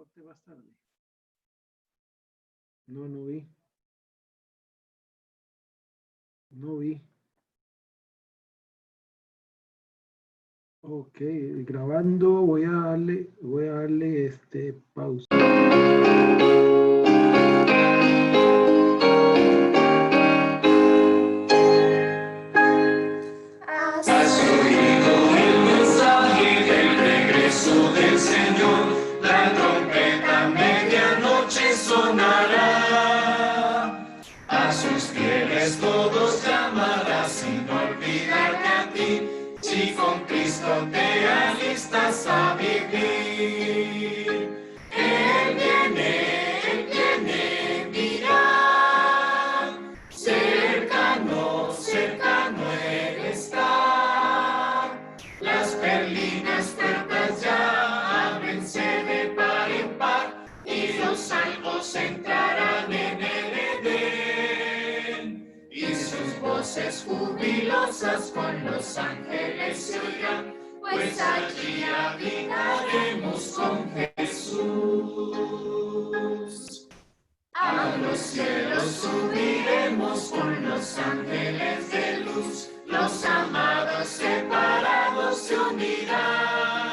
corte más tarde. No, no vi. No vi. Ok, grabando, voy a darle pausa. Has oído el mensaje del regreso del Señor, la trompeta a medianoche sonará. A sus fieles todos llamará sin olvidarte a ti, si con Cristo te alistas a vivir. Él viene, mira, cercano, cercano Él está. Las perlinas puertas ya ábrense de par en par, y los salvos entrarán en el Edén. Y sus voces jubilosas con los ángeles se oirán, pues allí habitaremos con Jesús. A los cielos subiremos con los ángeles de luz, los amados separados se unirán.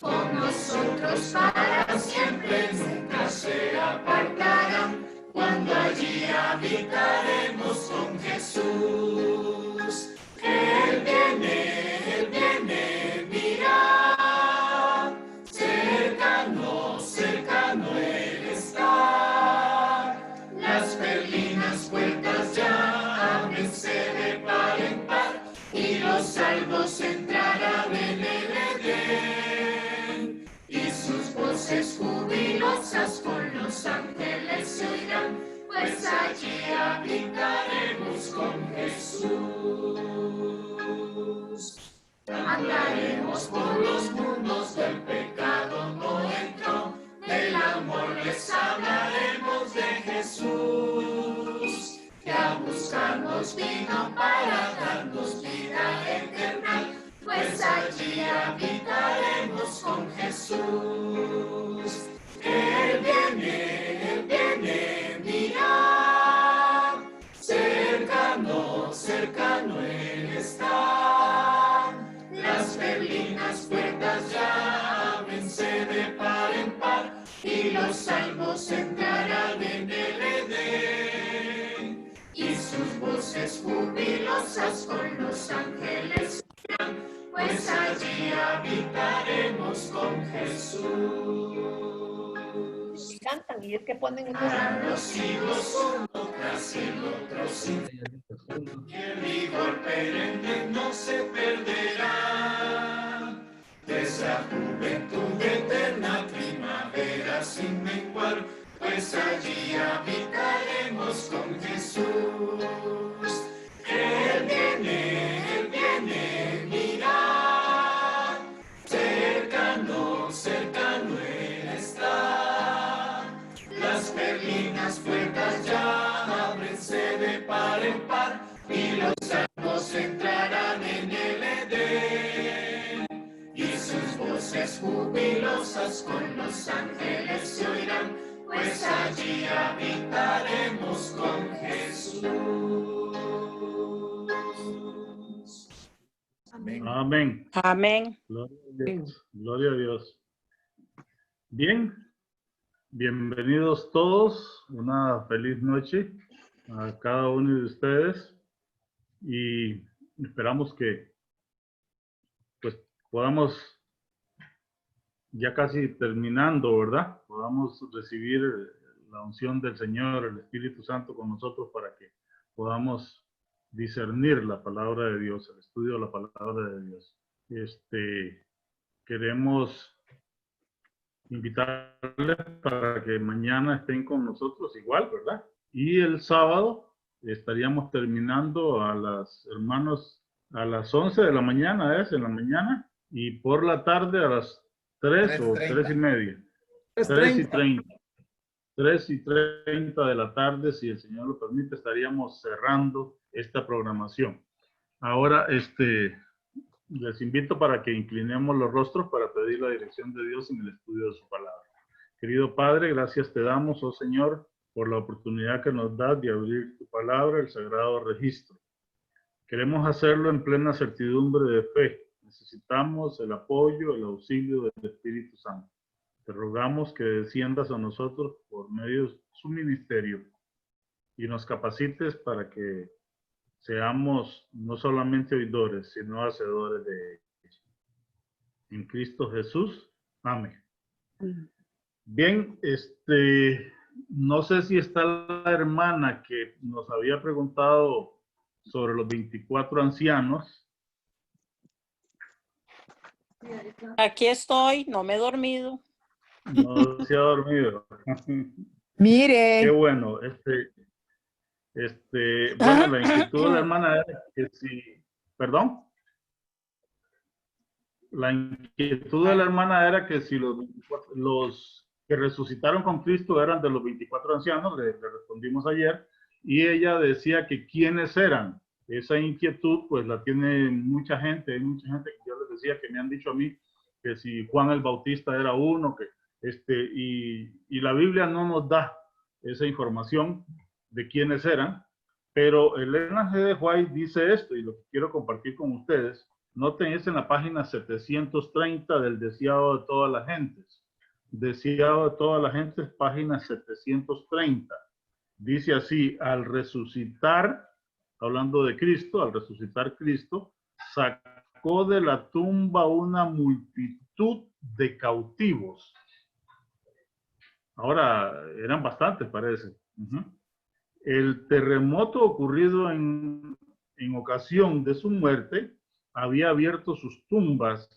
Con nosotros para siempre nunca se apartarán, cuando allí habitaremos con Jesús. Él viene, mira, cercano, cercano Él está. Las perlinas puertas ya ábrense de par en par, y los salvos entrarán en el Edén. Y sus voces jubilosas con los ángeles se oirán, pues allí habitaremos con Jesús. Andaremos por los mundos, del pecado no entró, del amor les hablaremos de Jesús, que a buscarnos vino para darnos vida eterna, pues allí habitaremos con Jesús. Él viene, mira, cercano, cercano Él está. Las perlinas puertas ya ábrense de par en par, y los salvos entrarán en el Edén. Y sus voces jubilosas con los ángeles irán, pues allí habitaremos con Jesús. Cantan y es que ponen unos... Los hijos uno tras el otro sin y el vigor perenne no se perderá. De esa juventud eterna primavera sin menguar, pues allí habitaremos con Jesús. Él viene, mira, cercano, cercano Él está. Las perlinas puertas ya ábrense de par en par, y los salvos entrarán en el Edén. Y sus voces jubilosas con los ángeles se oirán, pues allí habitaremos con Jesús. Amén. Amén. Amén. Gloria a Dios. Gloria a Dios. Bien, bienvenidos todos. Una feliz noche a cada uno de ustedes. Y esperamos que pues podamos, ya casi terminando, ¿verdad? Podamos recibir la unción del Señor, el Espíritu Santo con nosotros para que podamos discernir la palabra de Dios, el estudio de la palabra de Dios. Queremos invitarles para que mañana estén con nosotros igual, ¿verdad? Y el sábado estaríamos terminando a las a las 11 de la mañana, en la mañana, y por la tarde a las 3 o 3:30. 3:30. 3:30 de la tarde, si el Señor lo permite, estaríamos cerrando esta programación. Ahora, les invito para que inclinemos los rostros para pedir la dirección de Dios en el estudio de su palabra. Querido Padre, gracias te damos, oh Señor, por la oportunidad que nos das de abrir tu palabra, el sagrado registro. Queremos hacerlo en plena certidumbre de fe. Necesitamos el apoyo, el auxilio del Espíritu Santo. Te rogamos que desciendas a nosotros por medio de su ministerio y nos capacites para que seamos no solamente oidores, sino hacedores de ellos. En Cristo Jesús. Amén. Bien, no sé si está la hermana que nos había preguntado sobre los 24 ancianos. Aquí estoy, no me he dormido. No se ha dormido. Mire. Qué bueno. Bueno, la inquietud de la hermana era que si, perdón. La inquietud de la hermana era que si los que resucitaron con Cristo eran de los 24 ancianos, le respondimos ayer, y ella decía que quiénes eran. Esa inquietud pues la tiene mucha gente, hay mucha gente que yo les decía que me han dicho a mí que si Juan el Bautista era uno, que y la Biblia no nos da esa información de quiénes eran, pero Elena G. de White dice esto y lo que quiero compartir con ustedes. Noten, es en la página 730 del Deseado de todas las gentes. Deseado de todas las gentes, página 730. Dice así: al resucitar, hablando de Cristo, al resucitar Cristo, sacó de la tumba una multitud de cautivos. Ahora, eran bastantes, parece. El terremoto ocurrido en ocasión de su muerte había abierto sus tumbas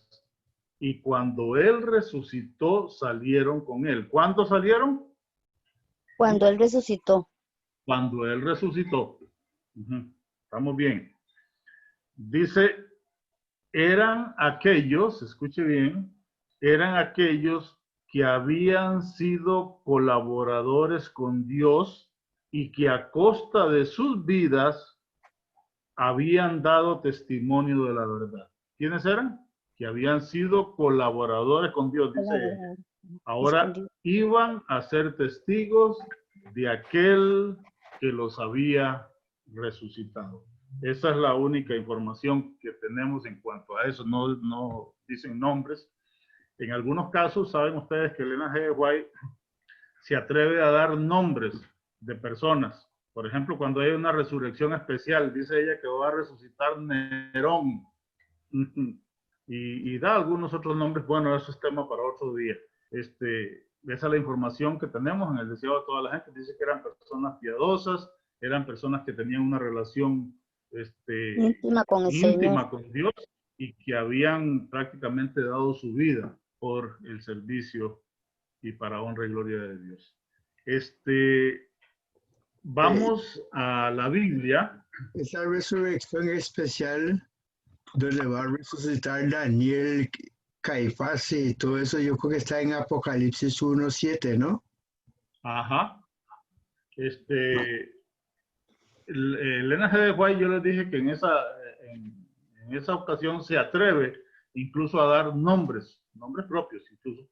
y cuando él resucitó salieron con él. ¿Cuándo salieron? Cuando él resucitó. Cuando él resucitó. Estamos bien. Dice, eran aquellos, escuche bien, eran aquellos que habían sido colaboradores con Dios y que a costa de sus vidas habían dado testimonio de la verdad. ¿Quiénes eran? Que habían sido colaboradores con Dios, dice ella. Ahora iban a ser testigos de aquel que los había resucitado. Esa es la única información que tenemos en cuanto a eso. No dicen nombres. En algunos casos, saben ustedes que Elena G. White se atreve a dar nombres de personas. Por ejemplo, cuando hay una resurrección especial, dice ella que va a resucitar Nerón. Y da algunos otros nombres. Bueno, eso es tema para otro día. Esa es la información que tenemos en el Deseado de toda la gente. Dice que eran personas piadosas, eran personas que tenían una relación íntima con el Señor, con Dios y que habían prácticamente dado su vida por el servicio y para honra y gloria de Dios. Vamos a la Biblia. Esa resurrección especial donde va a resucitar Daniel, Caifás y todo eso, yo creo que está en Apocalipsis 1:7, ¿no? Ajá. Elena G. de White, yo les dije que en esa ocasión se atreve incluso a dar nombres propios incluso.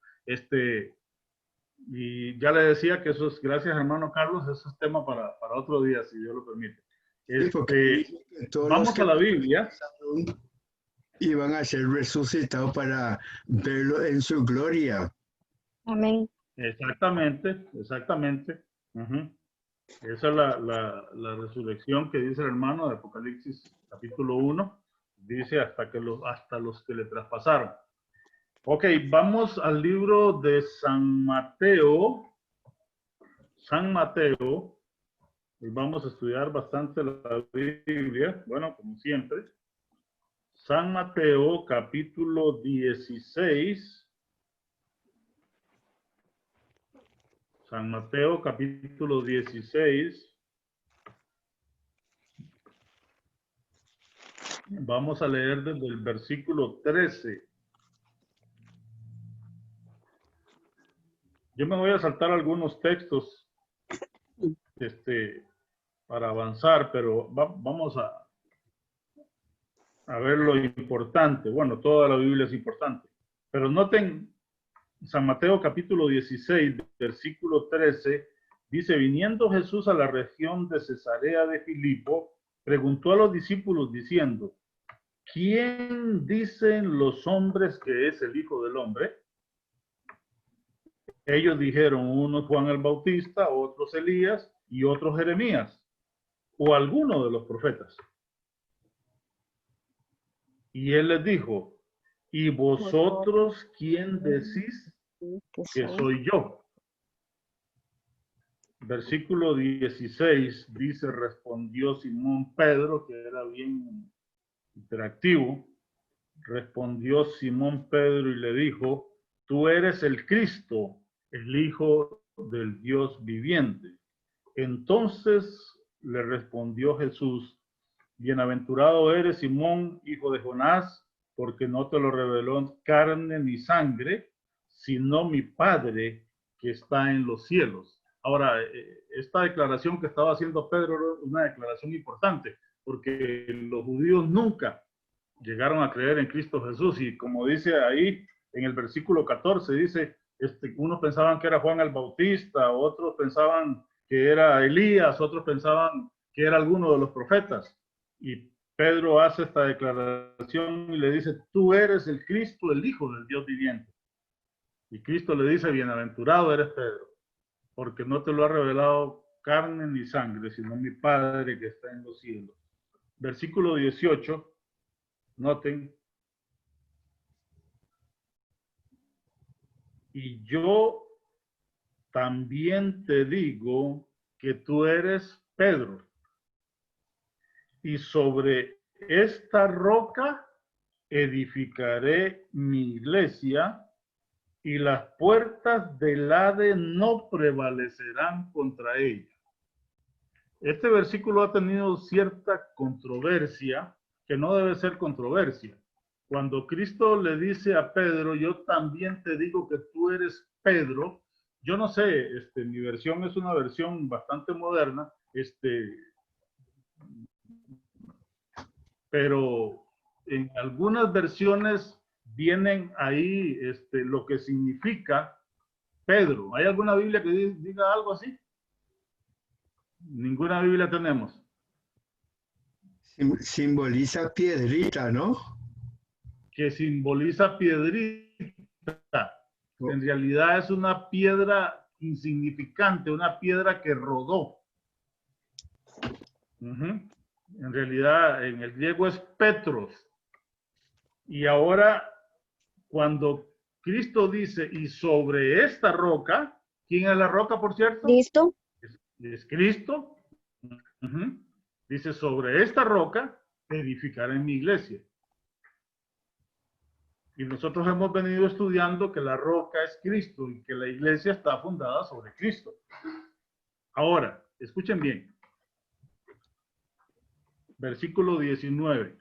Y ya le decía que eso es, gracias hermano Carlos, eso es tema para otro día, si Dios lo permite. Vamos a la Biblia. Y van a ser resucitados para verlo en su gloria. amén. Exactamente. Esa es la resurrección que dice el hermano de Apocalipsis capítulo 1. Dice hasta los que le traspasaron. Ok, vamos al libro de San Mateo. San Mateo. Y vamos a estudiar bastante la Biblia. Bueno, como siempre. San Mateo capítulo 16. San Mateo capítulo 16. Vamos a leer desde el versículo 13. Yo me voy a saltar algunos textos para avanzar, pero vamos a ver lo importante. Bueno, toda la Biblia es importante. Pero noten San Mateo capítulo 16, versículo 13, dice, viniendo Jesús a la región de Cesarea de Filipo, preguntó a los discípulos diciendo, ¿quién dicen los hombres que es el Hijo del Hombre? Ellos dijeron, unos Juan el Bautista, otros Elías y otros Jeremías, o alguno de los profetas. Y él les dijo, ¿y vosotros quién decís que soy yo? Versículo 16 dice, respondió Simón Pedro, que era bien interactivo, respondió Simón Pedro y le dijo, tú eres el Cristo, el Hijo del Dios viviente. Entonces le respondió Jesús, bienaventurado eres Simón, hijo de Jonás, porque no te lo reveló carne ni sangre, sino mi Padre que está en los cielos. Ahora, esta declaración que estaba haciendo Pedro era una declaración importante, porque los judíos nunca llegaron a creer en Cristo Jesús, y como dice ahí en el versículo 14, dice, unos pensaban que era Juan el Bautista, otros pensaban que era Elías, otros pensaban que era alguno de los profetas. Y Pedro hace esta declaración y le dice, tú eres el Cristo, el Hijo del Dios viviente. Y Cristo le dice, bienaventurado eres Pedro, porque no te lo ha revelado carne ni sangre, sino mi Padre que está en los cielos. Versículo 18, noten. Y yo también te digo que tú eres Pedro, y sobre esta roca edificaré mi iglesia, y las puertas del Hades no prevalecerán contra ella. Este versículo ha tenido cierta controversia, que no debe ser controversia. Cuando Cristo le dice a Pedro, yo también te digo que tú eres Pedro, yo no sé, mi versión es una versión bastante moderna, pero en algunas versiones vienen ahí lo que significa Pedro. ¿Hay alguna Biblia que diga algo así? Ninguna Biblia tenemos. Simboliza piedrita, ¿no? Que simboliza piedrita. En realidad es una piedra insignificante, una piedra que rodó. En realidad, en el griego es Petros. Y ahora, cuando Cristo dice, y sobre esta roca, ¿quién es la roca, por cierto? Cristo. Es Cristo. Dice, sobre esta roca edificaré mi iglesia. Y nosotros hemos venido estudiando que la roca es Cristo y que la iglesia está fundada sobre Cristo. Ahora, escuchen bien. Versículo 19.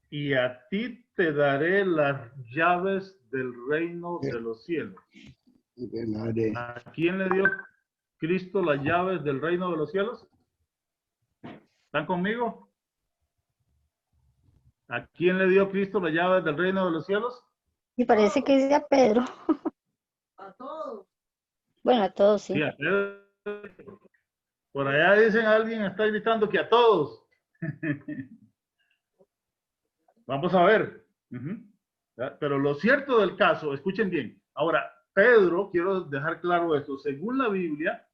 Y a ti te daré las llaves del reino de los cielos. ¿A quién le dio Cristo las llaves del reino de los cielos? ¿Están conmigo? ¿A quién le dio Cristo las llaves del reino de los cielos? Me parece que es a Pedro. A todos. Bueno, a todos, sí. Sí, a Pedro. Por allá dicen, alguien está gritando que a todos. Vamos a ver. Pero lo cierto del caso, escuchen bien. Ahora, Pedro, quiero dejar claro esto. Según la Biblia,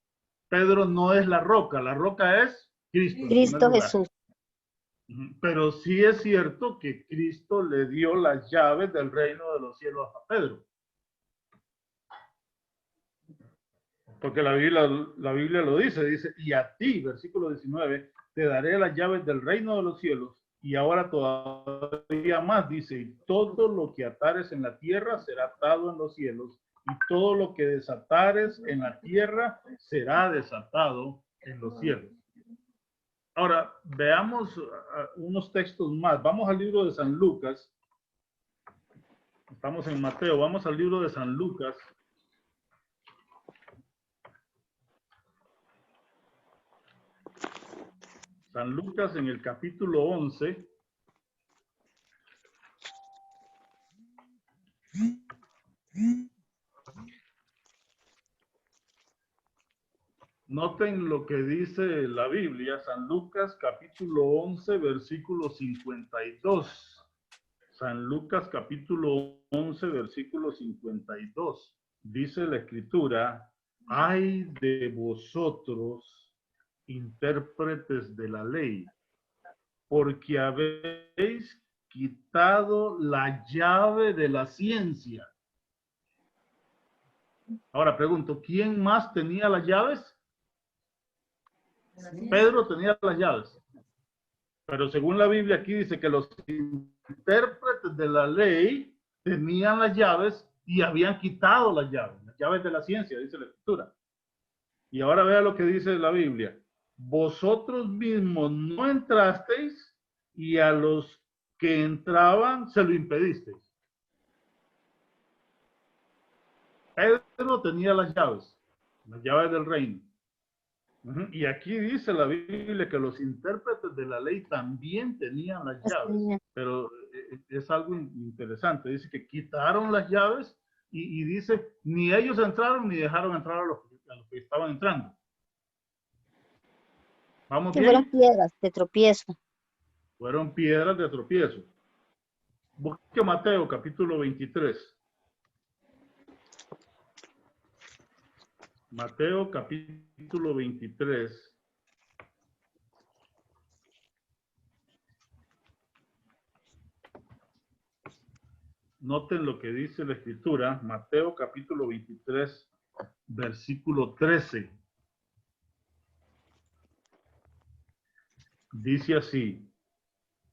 Pedro no es la roca es Cristo. Cristo Jesús. Pero sí es cierto que Cristo le dio las llaves del reino de los cielos a Pedro. Porque la Biblia lo dice, y a ti, versículo 19, te daré las llaves del reino de los cielos. Y ahora todavía más dice, y todo lo que atares en la tierra será atado en los cielos, y todo lo que desatares en la tierra será desatado en los cielos. Ahora, veamos unos textos más. Vamos al libro de San Lucas. Estamos en Mateo, vamos al libro de San Lucas. San Lucas en el capítulo 11. Noten lo que dice la Biblia, San Lucas capítulo 11, versículo 52. San Lucas capítulo 11, versículo 52. Dice la Escritura, ay de vosotros, intérpretes de la ley, porque habéis quitado la llave de la ciencia. Ahora pregunto, ¿quién más tenía las llaves? Pedro tenía las llaves. Pero según la Biblia aquí dice que los intérpretes de la ley tenían las llaves y habían quitado las llaves de la ciencia, dice la Escritura. Y ahora vea lo que dice la Biblia. Vosotros mismos no entrasteis y a los que entraban se lo impedisteis. Pedro tenía las llaves del reino. Y aquí dice la Biblia que los intérpretes de la ley también tenían las llaves, pero es algo interesante. Dice que quitaron las llaves y dice, ni ellos entraron ni dejaron entrar a los que estaban entrando. ¿Vamos bien? Fueron piedras de tropiezo. Fueron piedras de tropiezo. Busque Mateo capítulo 23. Mateo capítulo 23. Noten lo que dice la Escritura. Mateo capítulo 23, versículo 13. Dice así,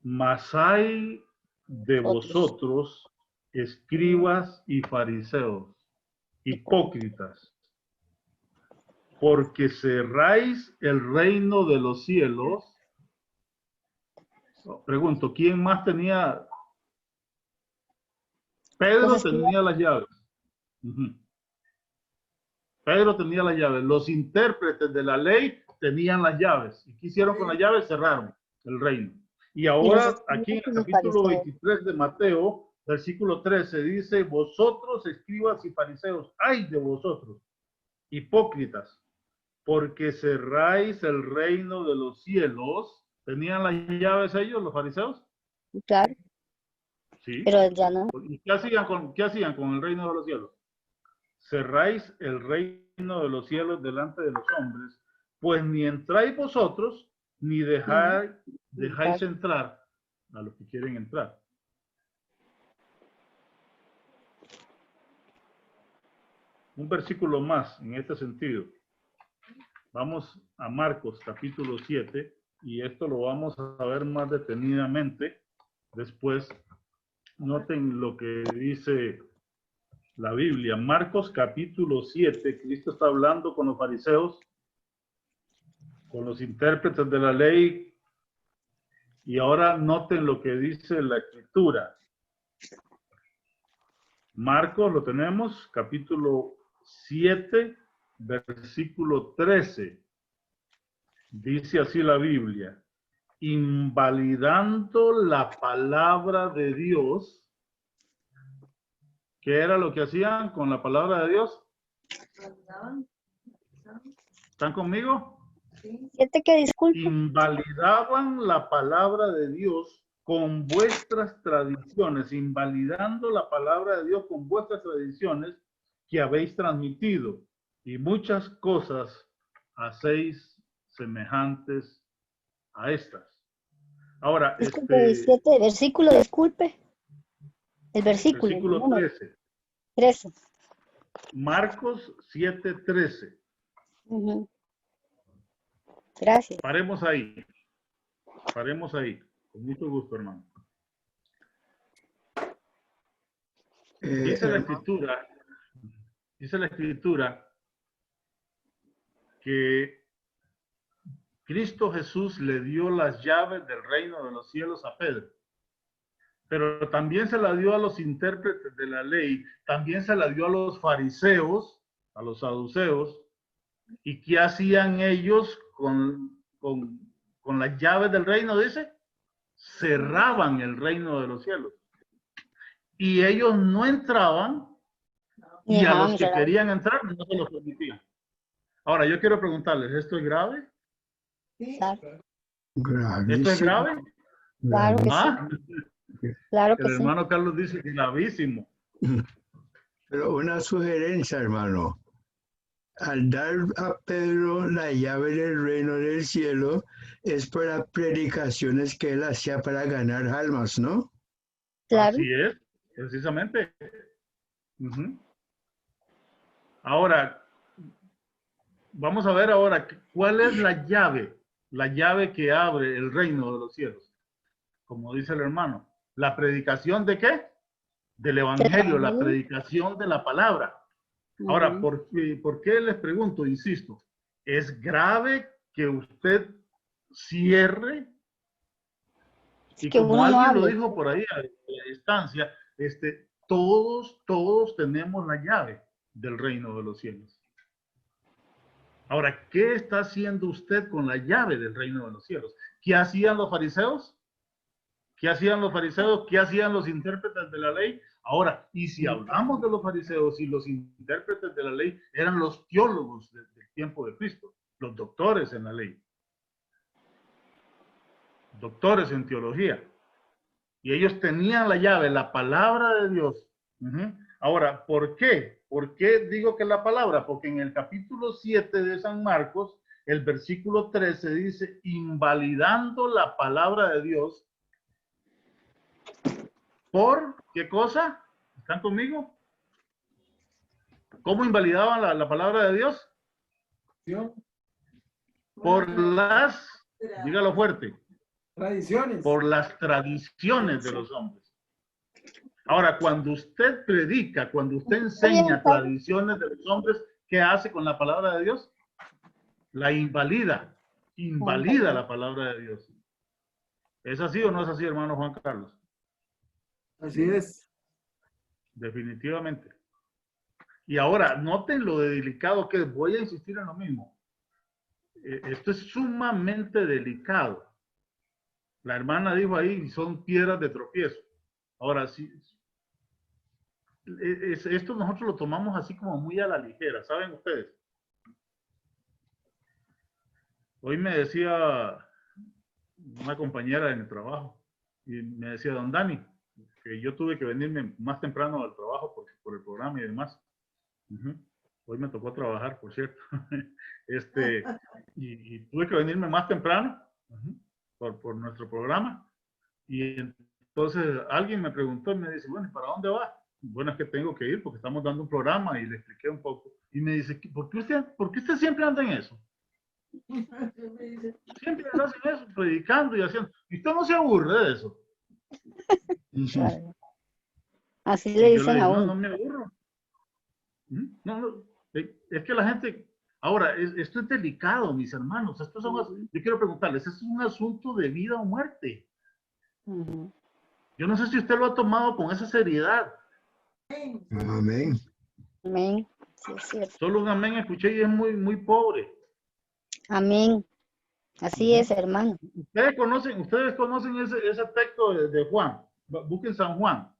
mas hay de vosotros, escribas y fariseos, hipócritas, porque cerráis el reino de los cielos. Pregunto, ¿quién más tenía? Pedro tenía las llaves. Pedro tenía las llaves. Los intérpretes de la ley tenían las llaves. ¿Y qué hicieron con las llaves? Cerraron el reino. Y ahora aquí en el capítulo 23 de Mateo, versículo 13, dice, vosotros, escribas y fariseos, ay de vosotros, hipócritas, porque cerráis el reino de los cielos. ¿Tenían las llaves ellos, los fariseos? Claro. Sí. Pero ya no. ¿Y qué hacían con el reino de los cielos? Cerráis el reino de los cielos delante de los hombres, pues ni entráis vosotros, ni dejáis entrar a los que quieren entrar. Un versículo más en este sentido. Vamos a Marcos capítulo 7 y esto lo vamos a ver más detenidamente después. Noten lo que dice la Biblia. Marcos capítulo 7, Cristo está hablando con los fariseos, con los intérpretes de la ley, y ahora noten lo que dice la Escritura. Marcos, lo tenemos, capítulo 7, versículo 13. Dice así la Biblia, invalidando la palabra de Dios. ¿Qué era lo que hacían con la palabra de Dios? ¿Están conmigo? Siete que disculpe. Invalidaban la palabra de Dios con vuestras tradiciones, invalidando la palabra de Dios con vuestras tradiciones que habéis transmitido, y muchas cosas hacéis semejantes a estas. Ahora, Disculpe, 7, versículo, disculpe. El versículo 13. 13. Marcos 7:13. Gracias. Paremos ahí. Paremos ahí. Con mucho gusto, hermano. Dice la Escritura que Cristo Jesús le dio las llaves del reino de los cielos a Pedro. Pero también se la dio a los intérpretes de la ley, también se la dio a los fariseos, a los saduceos. ¿Y qué hacían ellos con las llaves del reino? Dice, cerraban el reino de los cielos. Y ellos no entraban Ni Y a dejaban los que entrar a- querían entrar no se los permitían. Ahora, yo quiero preguntarles, ¿esto es grave? Sí. Claro, ¿Esto es Gravísimo. grave? claro que sí. ¿Ah? Claro El que sí. hermano Carlos dice que gravísimo. Pero una sugerencia, hermano. Al dar a Pedro la llave del reino del cielo, es para predicaciones que él hacía para ganar almas, ¿no? Claro. Así es, precisamente. Ujú. Ahora, vamos a ver ahora, ¿cuál es la llave que abre el reino de los cielos? Como dice el hermano, ¿la predicación de qué? Del evangelio, la evangelio. predicación de la palabra. Ahora, Ujú. ¿por qué les pregunto? Insisto, ¿es grave que usted cierre? Es Y que como uno no alguien lo hable. dijo por ahí a la distancia, todos tenemos la llave del reino de los cielos. Ahora, ¿qué está haciendo usted con la llave del reino de los cielos? ¿Qué hacían los fariseos? ¿Qué hacían los fariseos? ¿Qué hacían los intérpretes de la ley? Ahora, y si hablamos de los fariseos y los intérpretes de la ley, eran los teólogos del tiempo de Cristo, los doctores en la ley, doctores en teología. Y ellos tenían la llave, la palabra de Dios. Ujú. Ahora, ¿por qué? ¿Por qué digo que la palabra? Porque en el capítulo 7 de San Marcos, el versículo 13 dice, invalidando la palabra de Dios, ¿por qué cosa? ¿Están conmigo? ¿Cómo invalidaban la palabra de Dios? Por las, dígalo fuerte, Tradiciones. por las tradiciones de los hombres. Ahora, cuando usted predica, cuando usted enseña tradiciones de los hombres, ¿qué hace con la palabra de Dios? La invalida, invalida la palabra de Dios. ¿Es así o no es así, hermano Juan Carlos? Así es. Definitivamente. Y ahora, noten lo delicado que es. Voy a insistir en lo mismo. Esto es sumamente delicado. La hermana dijo ahí, son piedras de tropiezo. Ahora, sí, esto nosotros lo tomamos así como muy a la ligera, ¿saben ustedes? Hoy me decía una compañera de mi trabajo, y me decía, don Dani, que yo tuve que venirme más temprano al trabajo por el programa y demás. Uh-huh. Hoy me tocó trabajar, por cierto. Y tuve que venirme más temprano por nuestro programa. Y entonces alguien me preguntó y me dice, bueno, ¿para dónde va? Bueno, es que tengo que ir porque estamos dando un programa y le expliqué un poco. Y me dice, ¿por qué usted siempre anda en eso? Siempre hacen eso, predicando y haciendo. Y usted no se aburre de eso. Claro. Así Y le yo dicen dije, a no, uno. no me aburro. No, es que la gente, ahora, esto es delicado, mis hermanos. Yo quiero preguntarles, esto es un asunto de vida o muerte. Ujú. Yo no sé si usted lo ha tomado con esa seriedad. Amén. Amén. Sí, es cierto. Solo un amén escuché y es muy, muy pobre. Amén. Así es, hermano. Ustedes conocen ese texto de Juan. Busquen San Juan.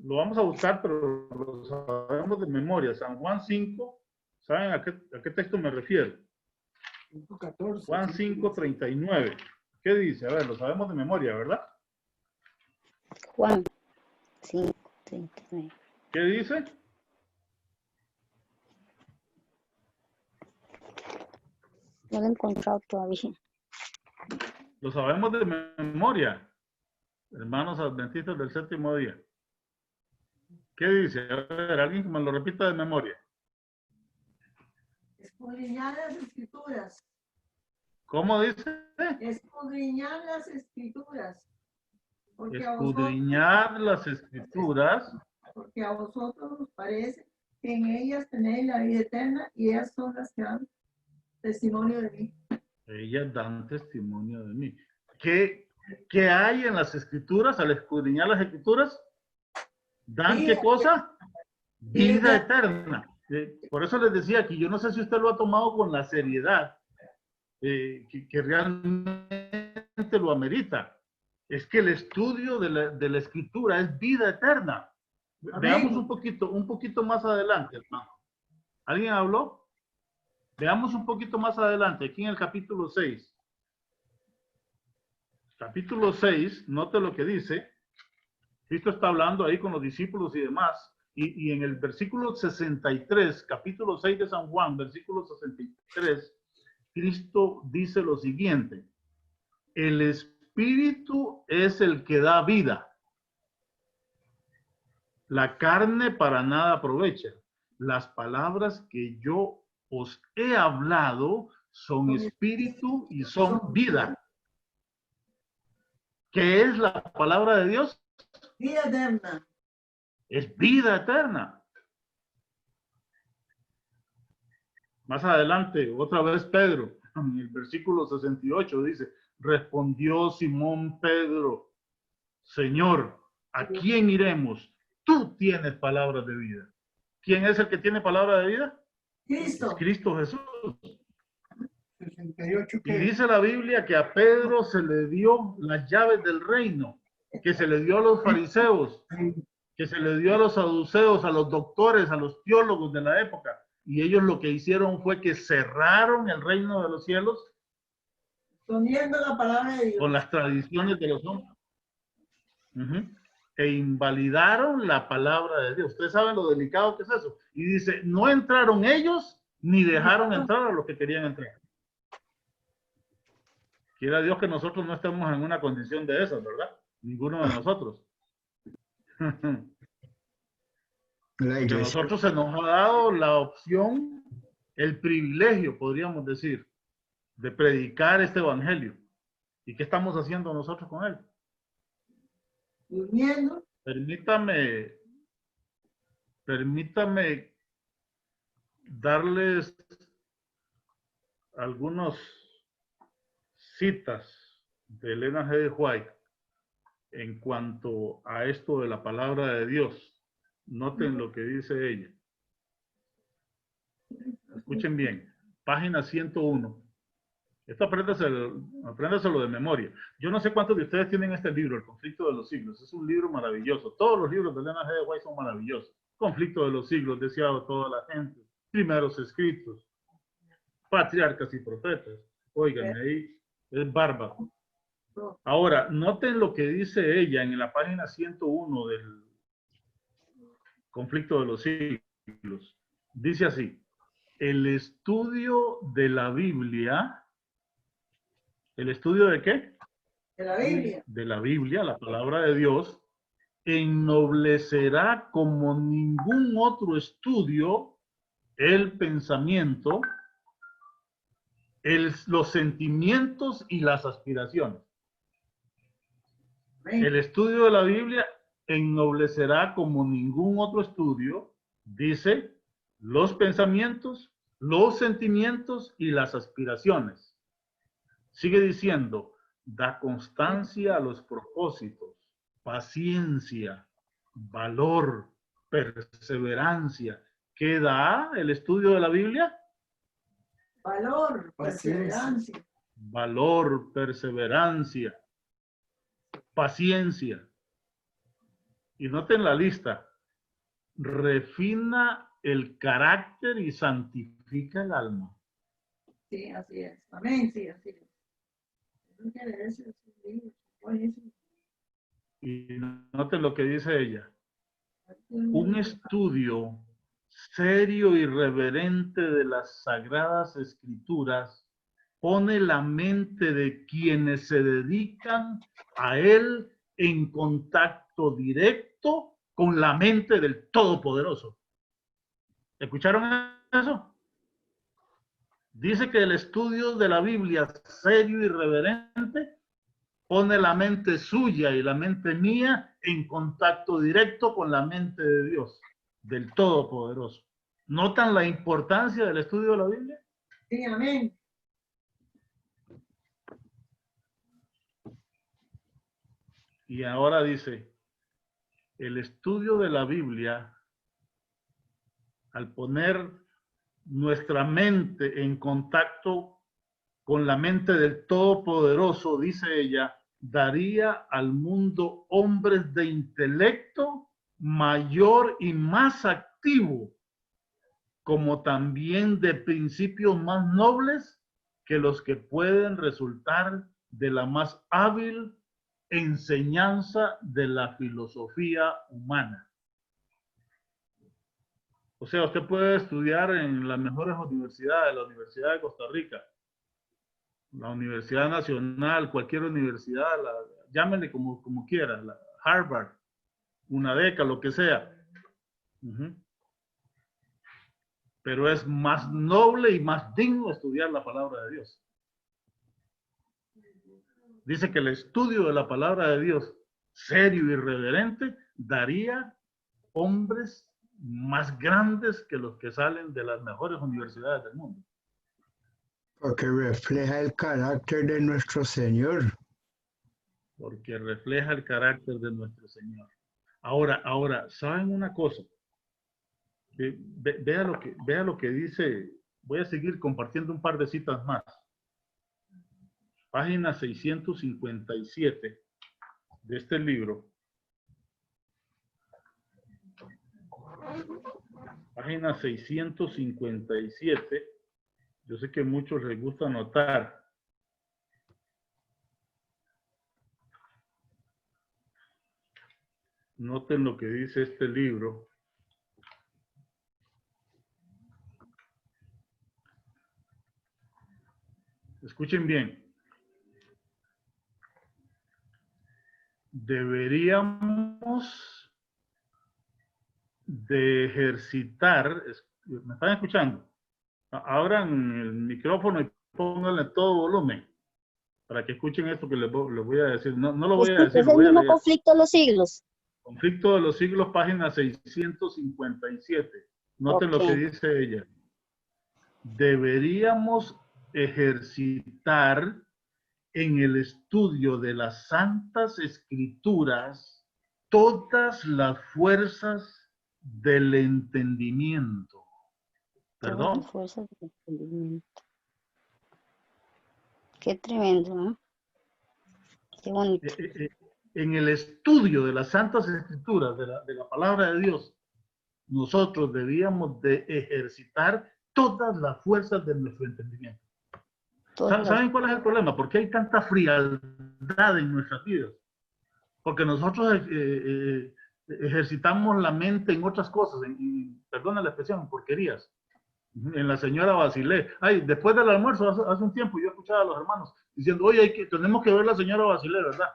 Lo vamos a buscar, pero lo sabemos de memoria. San Juan 5, ¿saben a qué texto me refiero? 5:14. Juan 5:39. ¿Qué dice? A ver, lo sabemos de memoria, ¿verdad? Juan 5:39. ¿Qué dice? No lo he encontrado todavía. Lo sabemos de memoria, hermanos adventistas del séptimo día. ¿Qué dice? A ver, alguien que me lo repita de memoria. Escudriñar las escrituras. ¿Cómo dice? Escudriñar las escrituras. Escudriñar las escrituras. Porque a vosotros os parece que en ellas tenéis la vida eterna y ellas son las que dan testimonio de mí. Ellas dan testimonio de mí. ¿Qué hay en las escrituras? Al escudriñar las escrituras, ¿dan qué cosa? Vida eterna. Por eso les decía que yo no sé si usted lo ha tomado con la seriedad que realmente lo amerita. Es que el estudio de la escritura es vida eterna. Veamos un poquito más adelante, hermano. ¿Alguien habló? Veamos un poquito más adelante, aquí en el capítulo 6. Capítulo 6, note lo que dice. Cristo está hablando ahí con los discípulos y demás. Y en el versículo 63, capítulo 6 de San Juan, versículo 63, Cristo dice lo siguiente: el Espíritu es el que da vida. La carne para nada aprovecha. Las palabras que yo os he hablado son espíritu y son vida. ¿Qué es la palabra de Dios? Vida eterna. Es vida eterna. Más adelante, otra vez Pedro, en el versículo 68 dice, respondió Simón Pedro, Señor, ¿a quién iremos? Tú tienes palabras de vida. ¿Quién es el que tiene palabra de vida? Cristo. Es Cristo Jesús. 68 Y que dice la Biblia que a Pedro se le dio las llaves del reino, que se le dio a los fariseos, que se le dio a los saduceos, a los doctores, a los teólogos de la época. Y ellos lo que hicieron fue que cerraron el reino de los cielos Poniendo la palabra de Dios. con las tradiciones de los hombres. E invalidaron la palabra de Dios. Ustedes saben lo delicado que es eso. Y dice, no entraron ellos ni dejaron entrar a los que querían entrar. Quiera Dios que nosotros no estemos en una condición de esas, ¿verdad? Ninguno de nosotros. La Porque a iglesia, nosotros se nos ha dado la opción, el privilegio, podríamos decir, de predicar este evangelio. ¿Y qué estamos haciendo nosotros con él? Durmiendo. Permítame darles algunas citas de Elena G. de White en cuanto a esto de la palabra de Dios. Noten lo que dice ella. Escuchen bien. Página 101. Esto apréndaselo de memoria. Yo no sé cuántos de ustedes tienen este libro, El Conflicto de los Siglos. Es un libro maravilloso. Todos los libros de Elena G. de White son maravillosos. Conflicto de los Siglos, deseado toda la gente. Primeros escritos. Patriarcas y profetas. Óiganme, ahí es bárbaro. Ahora, noten lo que dice ella en la página 101 del Conflicto de los Siglos. Dice así: el estudio de la Biblia. ¿El estudio de qué? De la Biblia. De la Biblia, la palabra de Dios, ennoblecerá como ningún otro estudio el pensamiento, los sentimientos y las aspiraciones. El estudio de la Biblia ennoblecerá como ningún otro estudio, dice, los pensamientos, los sentimientos y las aspiraciones. Sigue diciendo, da constancia a los propósitos, paciencia, valor, perseverancia. ¿Qué da el estudio de la Biblia? Valor, perseverancia. Valor, perseverancia, paciencia. Y noten la lista. Refina el carácter y santifica el alma. Sí, así es. Amén, sí, así es. Y noten lo que dice ella. Un estudio serio y reverente de las Sagradas Escrituras pone la mente de quienes se dedican a él en contacto directo con la mente del Todopoderoso. ¿Escucharon eso? Dice que el estudio de la Biblia serio y reverente pone la mente suya y la mente mía en contacto directo con la mente de Dios, del Todopoderoso. ¿Notan la importancia del estudio de la Biblia? Sí, amén. Y ahora dice, el estudio de la Biblia, al poner nuestra mente en contacto con la mente del Todopoderoso, dice ella, daría al mundo hombres de intelecto mayor y más activo, como también de principios más nobles que los que pueden resultar de la más hábil enseñanza de la filosofía humana. O sea, usted puede estudiar en las mejores universidades, la Universidad de Costa Rica, la Universidad Nacional, cualquier universidad, llámenle como quiera, Harvard, UNADECA, lo que sea. Pero es más noble y más digno estudiar la palabra de Dios. Dice que el estudio de la palabra de Dios, serio y reverente, daría hombres más grandes que los que salen de las mejores universidades del mundo. Porque refleja el carácter de nuestro Señor. Porque refleja el carácter de nuestro Señor. Ahora, ¿saben una cosa? Vea lo que dice. Voy a seguir compartiendo un par de citas más. Página 657 de este libro. Página 657. Yo sé que a muchos les gusta anotar. Noten lo que dice este libro. Escuchen bien. Deberíamos de ejercitar, ¿me están escuchando? Abran el micrófono y pónganle todo volumen para que escuchen esto que les voy a decir. No lo voy a decir, ¿Es lo el voy a mismo leer. conflicto de los siglos? Conflicto de los siglos, página 657. Noten lo que dice ella. Deberíamos ejercitar en el estudio de las Santas Escrituras todas las fuerzas del entendimiento. ¿Perdón? Todas las fuerzas del entendimiento. Qué tremendo, ¿eh? Qué bonito. En el estudio de las Santas Escrituras, de la palabra de Dios, nosotros debíamos de ejercitar todas las fuerzas de nuestro entendimiento. ¿Saben cuál es el problema? ¿Por qué hay tanta frialdad en nuestras vidas? Porque nosotros ejercitamos la mente en otras cosas, perdona la expresión, en porquerías. En la señora Basilé. Ay, después del almuerzo, hace un tiempo, yo escuchaba a los hermanos diciendo, oye, tenemos que ver la señora Basilé, ¿verdad?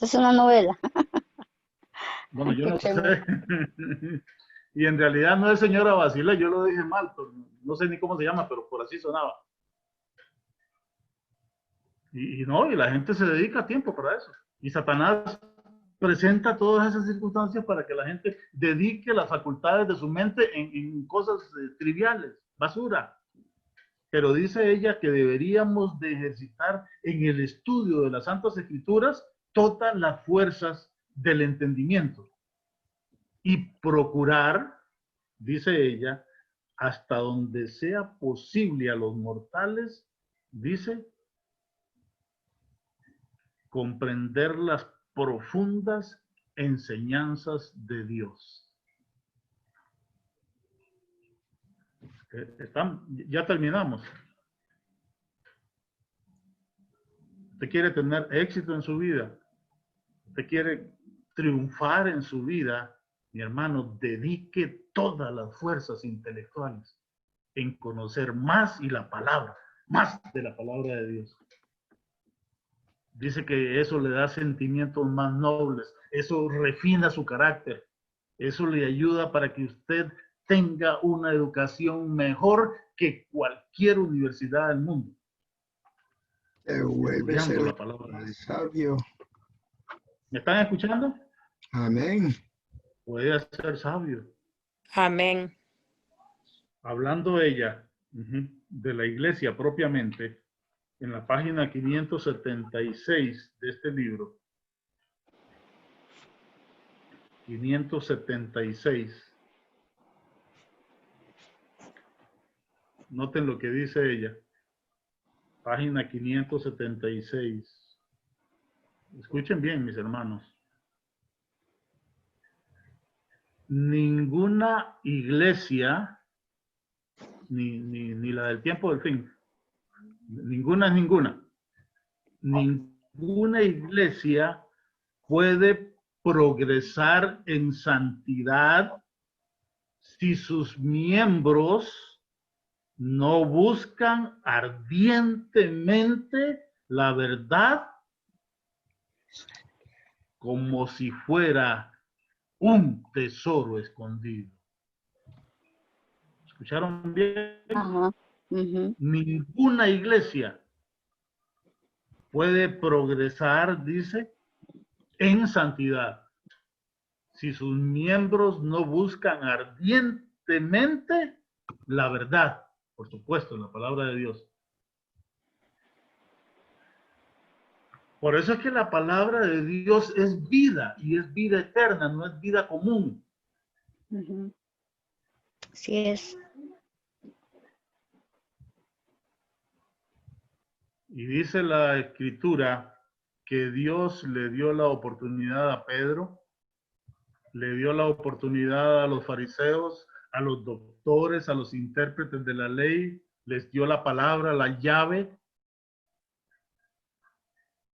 Es una novela. Bueno, yo no sé. Y en realidad no es señora Basilé, yo lo dije mal, no sé ni cómo se llama, pero por así sonaba. Y la gente se dedica tiempo para eso. Y Satanás presenta todas esas circunstancias para que la gente dedique las facultades de su mente en cosas triviales, basura. Pero dice ella que deberíamos de ejercitar en el estudio de las Santas Escrituras todas las fuerzas del entendimiento y procurar, dice ella, hasta donde sea posible a los mortales, dice, comprender las profundas enseñanzas de Dios. Ya terminamos. Usted quiere tener éxito en su vida, usted quiere triunfar en su vida, mi hermano, dedique todas las fuerzas intelectuales en conocer más y la palabra, más de la palabra de Dios. Dice que eso le da sentimientos más nobles, eso refina su carácter, eso le ayuda para que usted tenga una educación mejor que cualquier universidad del mundo. Te vuelves La palabra. sabio. ¿Me están escuchando? Amén. Puede ser sabio. Amén. Hablando ella de la iglesia propiamente, en la página 576 de este libro, 576, noten lo que dice ella, página 576. Escuchen bien, mis hermanos. ninguna iglesia, ni la del tiempo del fin, ninguna es ninguna. Ninguna iglesia puede progresar en santidad si sus miembros no buscan ardientemente la verdad como si fuera un tesoro escondido. ¿Escucharon bien? Ajá. Ujú. Ninguna iglesia puede progresar, dice, en santidad si sus miembros no buscan ardientemente la verdad, por supuesto, la palabra de Dios. Por eso es que la palabra de Dios es vida y es vida eterna, no es vida común. Ujú. Así es. Y dice la Escritura que Dios le dio la oportunidad a Pedro, le dio la oportunidad a los fariseos, a los doctores, a los intérpretes de la ley, les dio la palabra, la llave.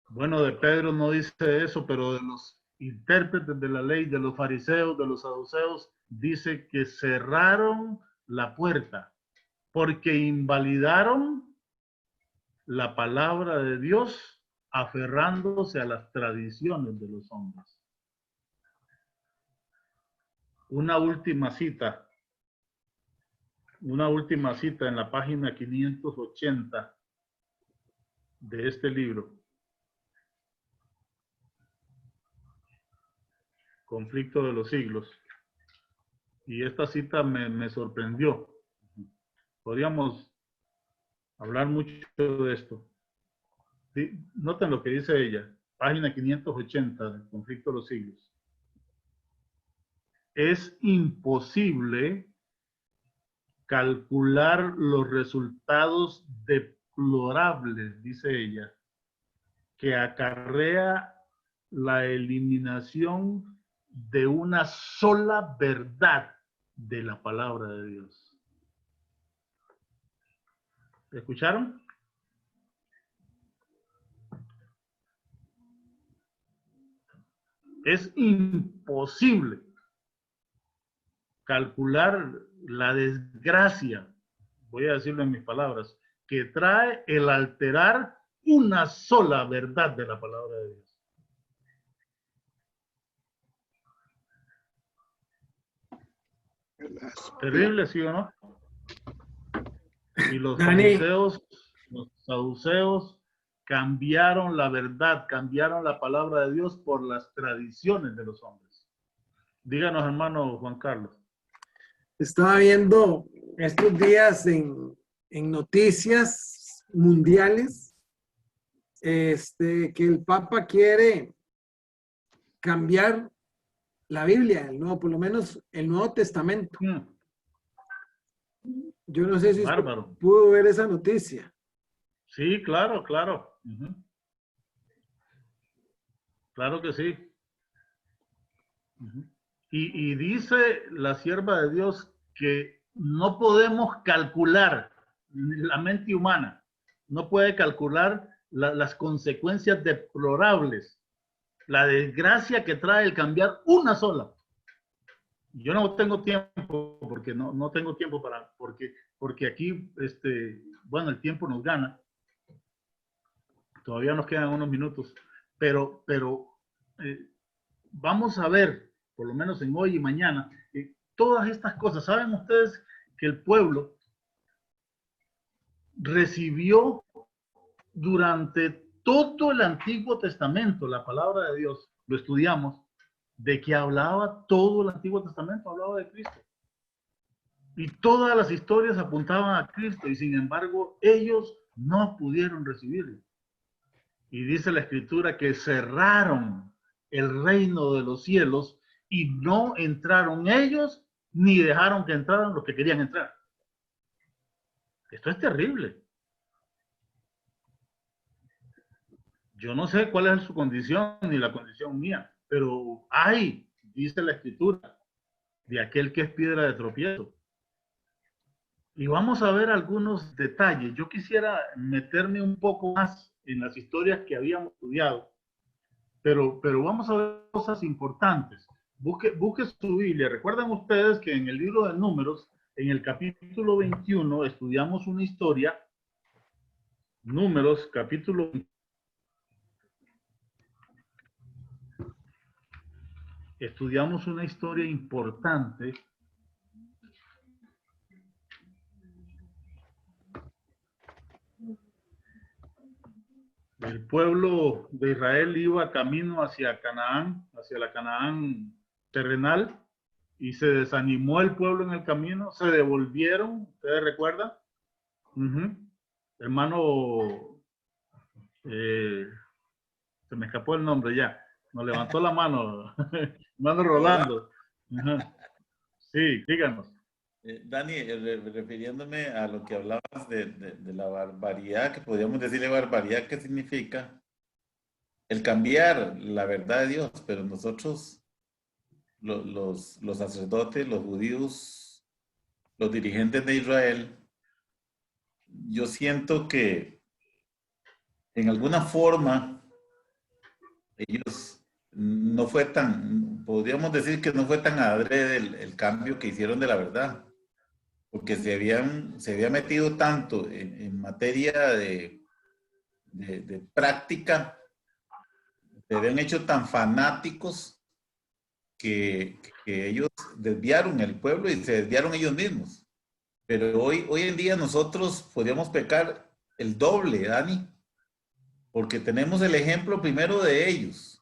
Bueno, de Pedro no dice eso, pero de los intérpretes de la ley, de los fariseos, de los saduceos, dice que cerraron la puerta porque invalidaron la palabra de Dios aferrándose a las tradiciones de los hombres. Una última cita en la página 580 de este libro. Conflicto de los siglos. Y esta cita me sorprendió. Podríamos hablar mucho de esto. Sí, noten lo que dice ella, página 580 del Conflicto de los siglos. Es imposible calcular los resultados deplorables, dice ella, que acarrea la eliminación de una sola verdad de la palabra de Dios. ¿Escucharon? Es imposible calcular la desgracia, voy a decirlo en mis palabras, que trae el alterar una sola verdad de la palabra de Dios. Terrible, ¿sí o no? Y los fariseos, los saduceos, cambiaron la verdad, cambiaron la palabra de Dios por las tradiciones de los hombres. Díganos, hermano Juan Carlos. Estaba viendo estos días en noticias mundiales que el Papa quiere cambiar la Biblia, por lo menos el Nuevo Testamento. Yo no sé si usted pudo ver esa noticia. Sí, claro, claro. Claro que sí. Y dice la sierva de Dios que no podemos calcular, la mente humana no puede calcular las consecuencias deplorables, la desgracia que trae el cambiar una sola. Yo no tengo tiempo, porque no tengo tiempo porque aquí, bueno, el tiempo nos gana. Todavía nos quedan unos minutos, pero vamos a ver, por lo menos en hoy y mañana, todas estas cosas. ¿Saben ustedes que el pueblo recibió durante todo el Antiguo Testamento la palabra de Dios? Lo estudiamos, de que hablaba todo el Antiguo Testamento, hablaba de Cristo. Y todas las historias apuntaban a Cristo, y sin embargo ellos no pudieron recibirlo. Y dice la Escritura que cerraron el reino de los cielos y no entraron ellos ni dejaron que entraran los que querían entrar. Esto es terrible. Yo no sé cuál es su condición ni la condición mía, pero hay, dice la Escritura, de aquel que es piedra de tropiezo. Y vamos a ver algunos detalles. Yo quisiera meterme un poco más en las historias que habíamos estudiado, pero vamos a ver cosas importantes. Busque su Biblia. Recuerden ustedes que en el libro de Números, en el capítulo 21, estudiamos una historia. Números, capítulo 21. Estudiamos una historia importante. El pueblo de Israel iba camino hacia Canaán, hacia la Canaán terrenal, y se desanimó el pueblo en el camino, se devolvieron, ¿ustedes recuerdan? Hermano, se me escapó el nombre ya, nos levantó la mano, hermano Rolando. Sí, díganos. Dani, refiriéndome a lo que hablabas de la barbaridad, que podríamos decirle barbaridad, ¿qué significa? El cambiar la verdad de Dios, pero nosotros, los sacerdotes, los judíos, los dirigentes de Israel, yo siento que en alguna forma ellos no fue tan, podríamos decir que no fue tan adrede el cambio que hicieron de la verdad. Porque se había metido tanto en materia de práctica, se habían hecho tan fanáticos que ellos desviaron el pueblo y se desviaron ellos mismos. Pero hoy en día nosotros podríamos pecar el doble, Dani, porque tenemos el ejemplo primero de ellos.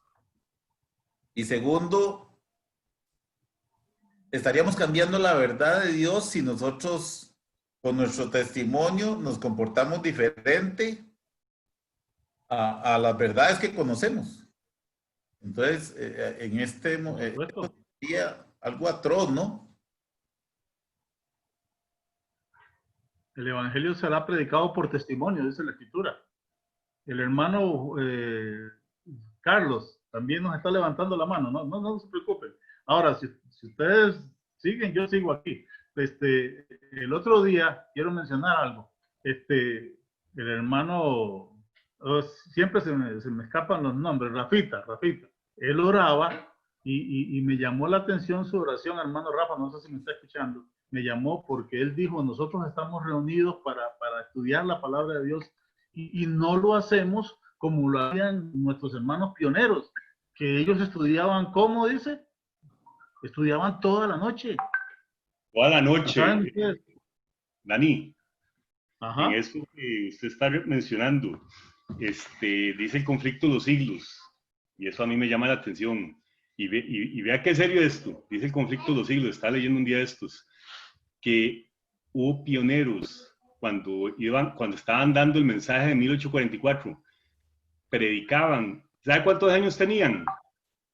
Y segundo, estaríamos cambiando la verdad de Dios si nosotros, con nuestro testimonio, nos comportamos diferente a las verdades que conocemos. Entonces, en este sería algo atroz, ¿no? El evangelio será predicado por testimonio, dice la Escritura. El hermano Carlos también nos está levantando la mano, no se preocupen. Ahora, si ustedes siguen, yo sigo aquí. El otro día, quiero mencionar algo. El hermano, siempre se me escapan los nombres, Rafita. Él oraba y me llamó la atención su oración, hermano Rafa, no sé si me está escuchando. Me llamó porque él dijo, nosotros estamos reunidos para estudiar la palabra de Dios y no lo hacemos como lo hacían nuestros hermanos pioneros, que ellos estudiaban, ¿cómo dice? Estudiaban toda la noche. Toda la noche. Dani, ajá, en eso que usted está mencionando, dice el conflicto de los siglos, y eso a mí me llama la atención. Y vea qué serio esto, dice el conflicto de los siglos, está leyendo un día estos, que hubo pioneros cuando estaban dando el mensaje de 1844, predicaban, ¿sabe cuántos años tenían?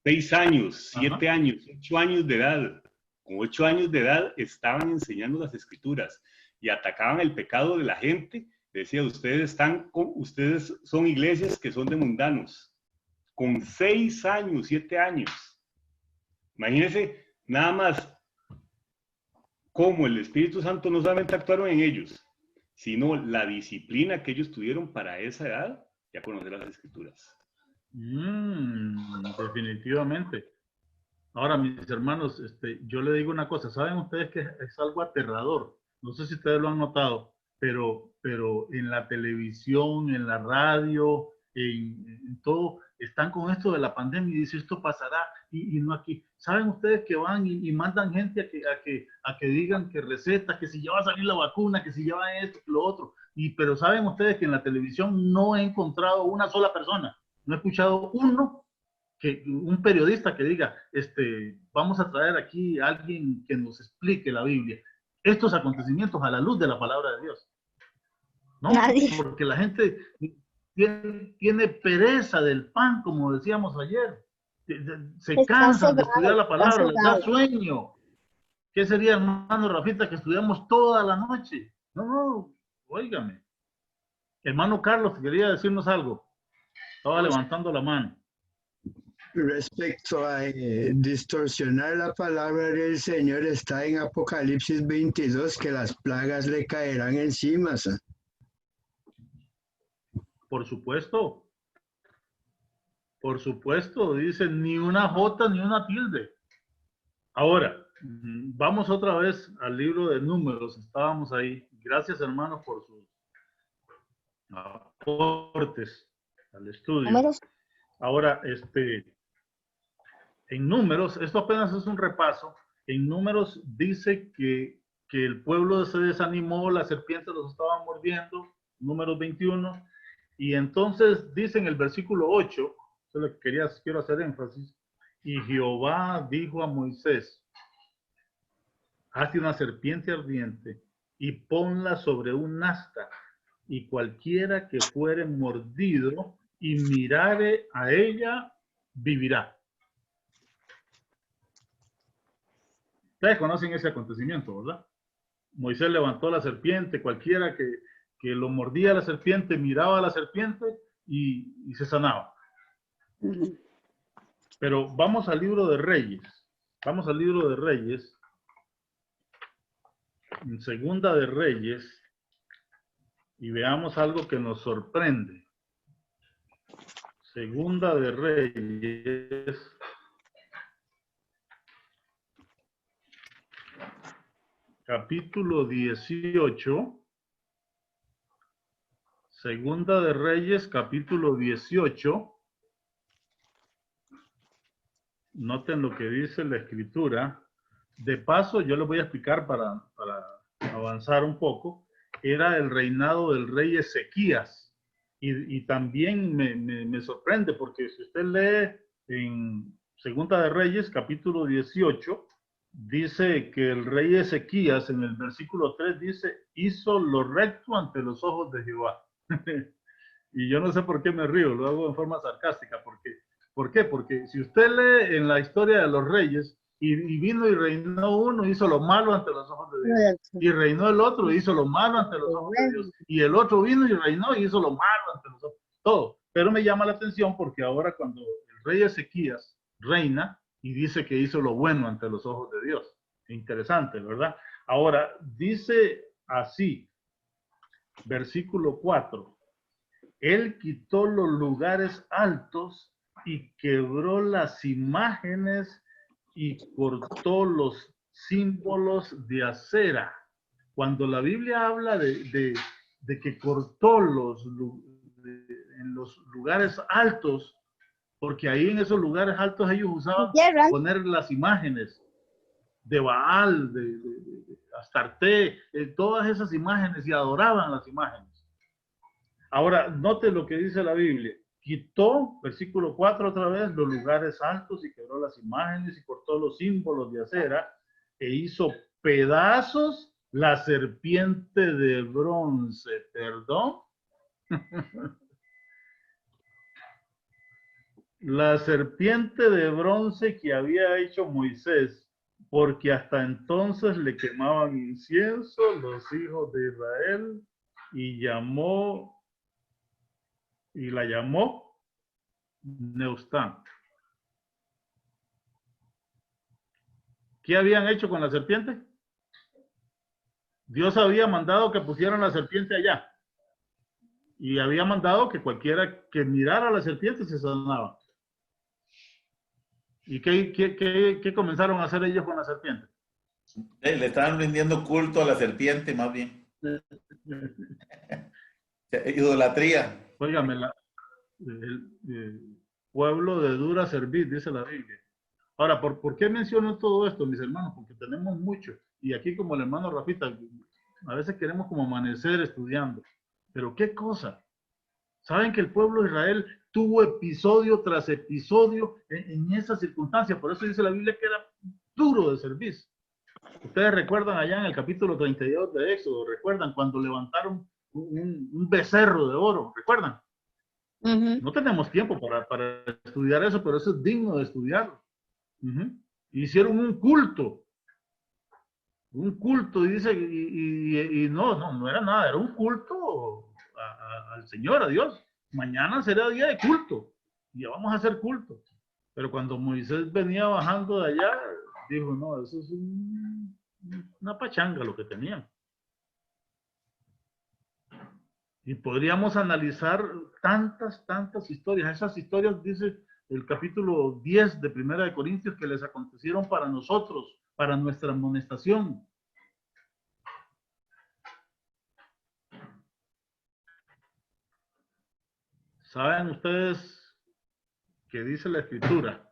6 años, 7 años, 8 años de edad. Con 8 años de edad estaban enseñando las escrituras y atacaban el pecado de la gente. Decía, ustedes son iglesias que son de mundanos. Con 6 años, 7 años. Imagínense nada más cómo el Espíritu Santo no solamente actuaron en ellos, sino la disciplina que ellos tuvieron para esa edad, ya conocer las escrituras. Definitivamente. Ahora, mis hermanos, yo le digo una cosa, ¿saben ustedes que es algo aterrador? No sé si ustedes lo han notado, pero en la televisión, en la radio, en todo, están con esto de la pandemia y dicen esto pasará y no aquí. ¿Saben ustedes que van y mandan gente a que digan que recetas, que si ya va a salir la vacuna, que si ya va esto, que lo otro? Pero ¿saben ustedes que en la televisión no he encontrado una sola persona? No he escuchado un periodista que diga, vamos a traer aquí a alguien que nos explique la Biblia. Estos acontecimientos a la luz de la palabra de Dios. ¿No? Nadie. Porque la gente tiene pereza del pan, como decíamos ayer. Se cansan de estudiar la palabra, les da sueño. ¿Qué sería, hermano Rafita, que estudiamos toda la noche? No, óigame. Hermano Carlos, quería decirnos algo. Estaba levantando la mano. Respecto a distorsionar la palabra del Señor, está en Apocalipsis 22 que las plagas le caerán encima. Por supuesto, dice ni una jota ni una tilde. Ahora, vamos otra vez al libro de Números, estábamos ahí. Gracias, hermanos, por sus aportes al estudio. Números. Ahora, en Números, esto apenas es un repaso, en Números dice que el pueblo se desanimó, la serpiente los estaba mordiendo, Números 21, y entonces dice en el versículo 8, eso es lo que quiero hacer énfasis, y Jehová dijo a Moisés, hazte una serpiente ardiente y ponla sobre un asta, y cualquiera que fuere mordido y mirare a ella, vivirá. Ustedes conocen ese acontecimiento, ¿verdad? Moisés levantó la serpiente, cualquiera que lo mordía la serpiente, miraba a la serpiente y se sanaba. Pero vamos al libro de Reyes. Vamos al libro de Reyes. En Segunda de Reyes. Y veamos algo que nos sorprende. Segunda de Reyes. Capítulo 18. Segunda de Reyes, capítulo 18. Noten lo que dice la escritura. De paso, yo les voy a explicar para avanzar un poco. Era el reinado del rey Ezequías. Y también me sorprende porque si usted lee en Segunda de Reyes, capítulo 18, dice que el rey Ezequías, en el versículo 3, dice, hizo lo recto ante los ojos de Jehová. Y yo no sé por qué me río, lo hago en forma sarcástica. ¿Por qué? Porque si usted lee en la historia de los reyes, y vino y reinó uno, hizo lo malo ante los ojos de Dios. Y reinó el otro, hizo lo malo ante los ojos de Dios. Y el otro vino y reinó y hizo lo malo ante los ojos. Todo. Pero me llama la atención porque ahora cuando el rey Ezequías reina y dice que hizo lo bueno ante los ojos de Dios. Interesante, ¿verdad? Ahora, dice así, versículo 4. Él quitó los lugares altos y quebró las imágenes y cortó los símbolos de acera. Cuando la Biblia habla de que cortó en los lugares altos, porque ahí en esos lugares altos ellos usaban poner las imágenes de Baal, de Astarte, todas esas imágenes y adoraban las imágenes. Ahora, note lo que dice la Biblia. Quitó, versículo 4 otra vez, los lugares altos y quebró las imágenes y cortó los símbolos de acera e hizo pedazos la serpiente de bronce. ¿Perdón? La serpiente de bronce que había hecho Moisés, porque hasta entonces le quemaban incienso los hijos de Israel y la llamó Neustán. ¿Qué habían hecho con la serpiente? Dios había mandado que pusieran la serpiente allá. Y había mandado que cualquiera que mirara a la serpiente se sanaba. ¿Y qué comenzaron a hacer ellos con la serpiente? Le estaban rindiendo culto a la serpiente, más bien. Idolatría. Óigame, el pueblo de dura servir, dice la Biblia. Ahora, ¿por qué menciono todo esto, mis hermanos? Porque tenemos mucho. Y aquí, como el hermano Rafita, a veces queremos como amanecer estudiando. Pero ¿qué cosa? ¿Saben que el pueblo de Israel tuvo episodio tras episodio en esa circunstancia? Por eso dice la Biblia que era duro de servir. Ustedes recuerdan allá en el capítulo 32 de Éxodo, recuerdan cuando levantaron un becerro de oro, ¿recuerdan? No tenemos tiempo para estudiar eso, pero eso es digno de estudiarlo. Hicieron un culto, y dice, y no era nada, era un culto al Señor, a Dios. Mañana será día de culto, y ya vamos a hacer culto. Pero cuando Moisés venía bajando de allá, dijo, no, eso es una pachanga lo que tenían. Y podríamos analizar tantas historias. Esas historias, dice el capítulo 10 de Primera de Corintios, que les acontecieron para nosotros, para nuestra amonestación. ¿Saben ustedes qué dice la Escritura?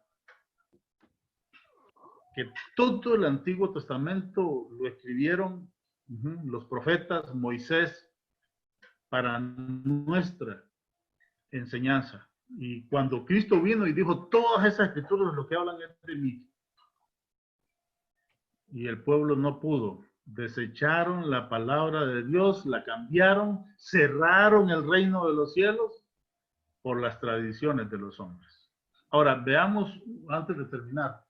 Que todo el Antiguo Testamento lo escribieron los profetas, Moisés, para nuestra enseñanza. Y cuando Cristo vino y dijo, todas esas escrituras lo que hablan es de mí. Y el pueblo no pudo. Desecharon la palabra de Dios, la cambiaron, cerraron el reino de los cielos por las tradiciones de los hombres. Ahora, veamos, antes de terminar,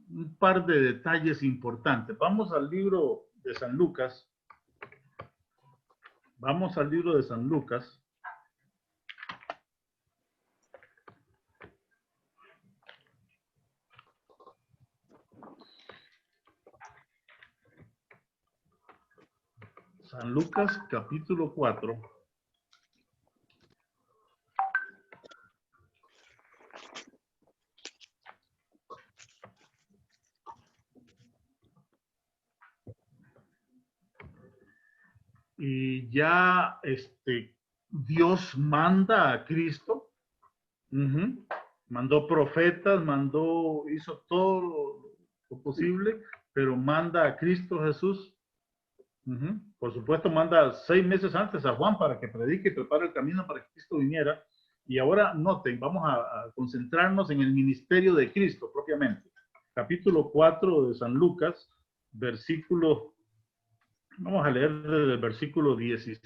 un par de detalles importantes. Vamos al libro de San Lucas. Vamos al libro de San Lucas. San Lucas, capítulo 4. Y ya Dios manda a Cristo, mandó profetas, hizo todo lo posible, pero manda a Cristo Jesús. Por supuesto, manda 6 meses antes a Juan para que predique y prepare el camino para que Cristo viniera. Y ahora noten, vamos a concentrarnos en el ministerio de Cristo propiamente. Capítulo 4 de San Lucas, versículo, vamos a leer desde el versículo 16.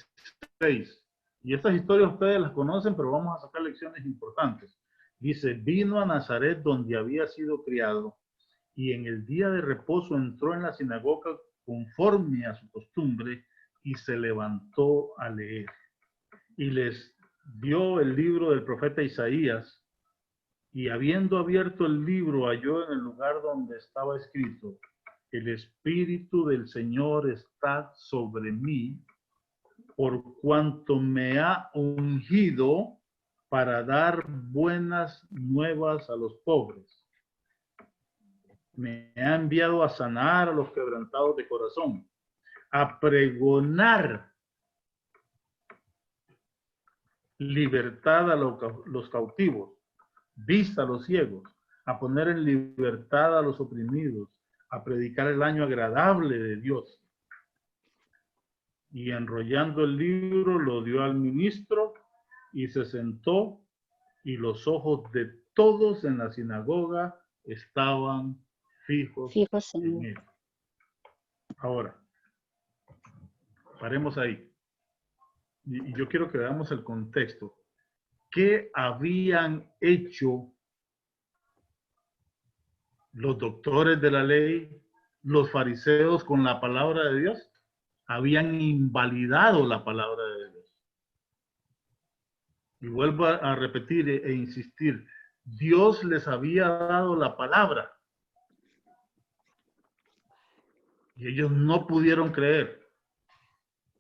Y estas historias ustedes las conocen, pero vamos a sacar lecciones importantes. Dice, vino a Nazaret donde había sido criado, y en el día de reposo entró en la sinagoga conforme a su costumbre, y se levantó a leer. Y les dio el libro del profeta Isaías, y habiendo abierto el libro, halló en el lugar donde estaba escrito, el Espíritu del Señor está sobre mí, por cuanto me ha ungido para dar buenas nuevas a los pobres. Me ha enviado a sanar a los quebrantados de corazón, a pregonar libertad a los cautivos, vista a los ciegos, a poner en libertad a los oprimidos, a predicar el año agradable de Dios. Y enrollando el libro lo dio al ministro y se sentó, y los ojos de todos en la sinagoga estaban fijos en él. Ahora, paremos ahí. Y yo quiero que veamos el contexto. ¿Qué habían hecho los doctores de la ley, los fariseos con la palabra de Dios? Habían invalidado la palabra de Dios. Y vuelvo a repetir e insistir. Dios les había dado la palabra. Y ellos no pudieron creer.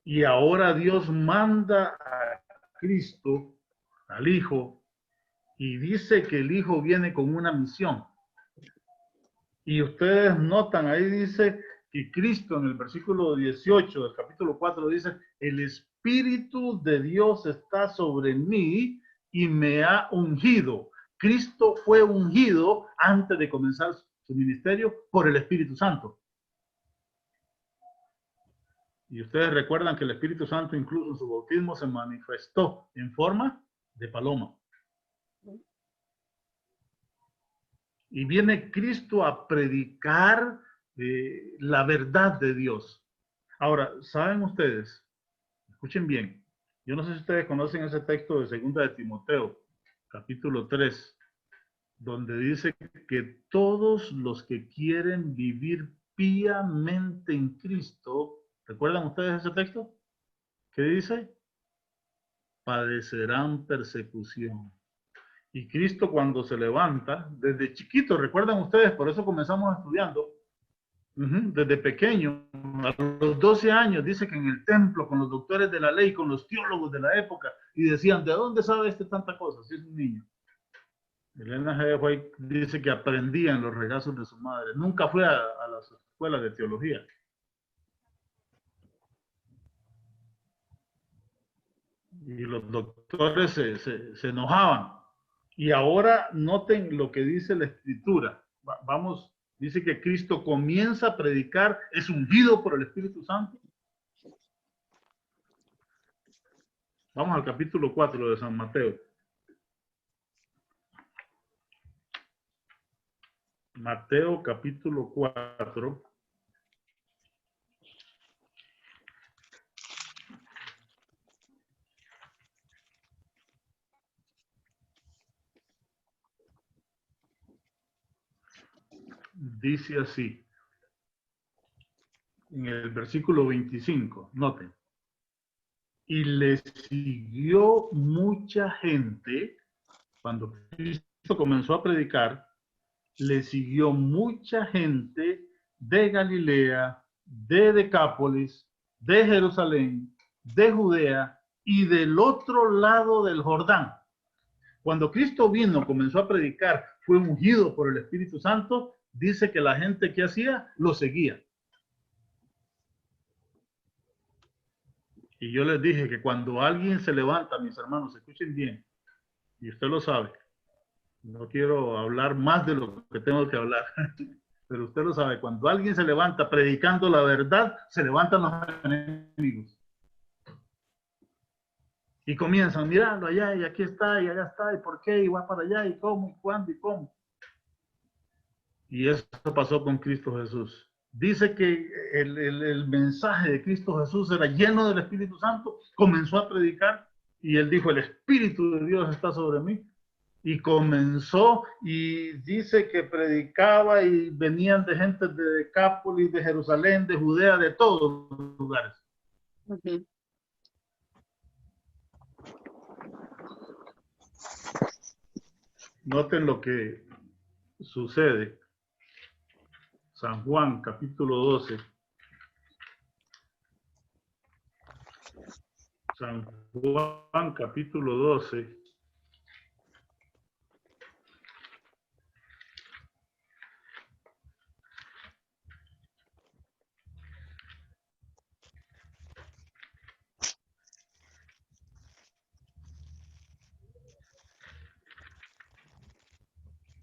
Y ahora Dios manda a Cristo, al Hijo, y dice que el Hijo viene con una misión. Y ustedes notan, ahí dice que Cristo en el versículo 18 del capítulo 4 dice, el Espíritu de Dios está sobre mí y me ha ungido. Cristo fue ungido antes de comenzar su ministerio por el Espíritu Santo. Y ustedes recuerdan que el Espíritu Santo incluso en su bautismo se manifestó en forma de paloma. Y viene Cristo a predicar la verdad de Dios. Ahora, ¿saben ustedes? Escuchen bien. Yo no sé si ustedes conocen ese texto de 2 de Timoteo, capítulo 3, donde dice que todos los que quieren vivir piamente en Cristo, ¿recuerdan ustedes ese texto? ¿Qué dice? Padecerán persecución. Y Cristo cuando se levanta, desde chiquito, recuerdan ustedes, por eso comenzamos estudiando, desde pequeño, a los 12 años, dice que en el templo, con los doctores de la ley, con los teólogos de la época, y decían, ¿de dónde sabe este tanta cosa? Si es un niño. Elena G. White dice que aprendía en los regazos de su madre. Nunca fue a las escuelas de teología. Y los doctores se enojaban. Y ahora noten lo que dice la Escritura. Vamos, dice que Cristo comienza a predicar, es ungido por el Espíritu Santo. Vamos al capítulo 4 de San Mateo. Mateo capítulo 4. Dice así, en el versículo 25, noten. Y le siguió mucha gente, cuando Cristo comenzó a predicar, le siguió mucha gente de Galilea, de Decápolis, de Jerusalén, de Judea y del otro lado del Jordán. Cuando Cristo vino, comenzó a predicar, fue ungido por el Espíritu Santo, dice que la gente que hacía, lo seguía. Y yo les dije que cuando alguien se levanta, mis hermanos, escuchen bien, y usted lo sabe, no quiero hablar más de lo que tengo que hablar, pero usted lo sabe, cuando alguien se levanta predicando la verdad, se levantan los enemigos. Y comienzan, mirando allá, y aquí está, y allá está, y por qué, y va para allá, y cómo, y cuándo, y cómo. Y eso pasó con Cristo Jesús. Dice que el mensaje de Cristo Jesús era lleno del Espíritu Santo, comenzó a predicar, y él dijo, el Espíritu de Dios está sobre mí. Y comenzó, y dice que predicaba, y venían de gente de Decápolis, de Jerusalén, de Judea, de todos los lugares. Ujú. Noten lo que sucede. San Juan, capítulo 12. San Juan, capítulo 12.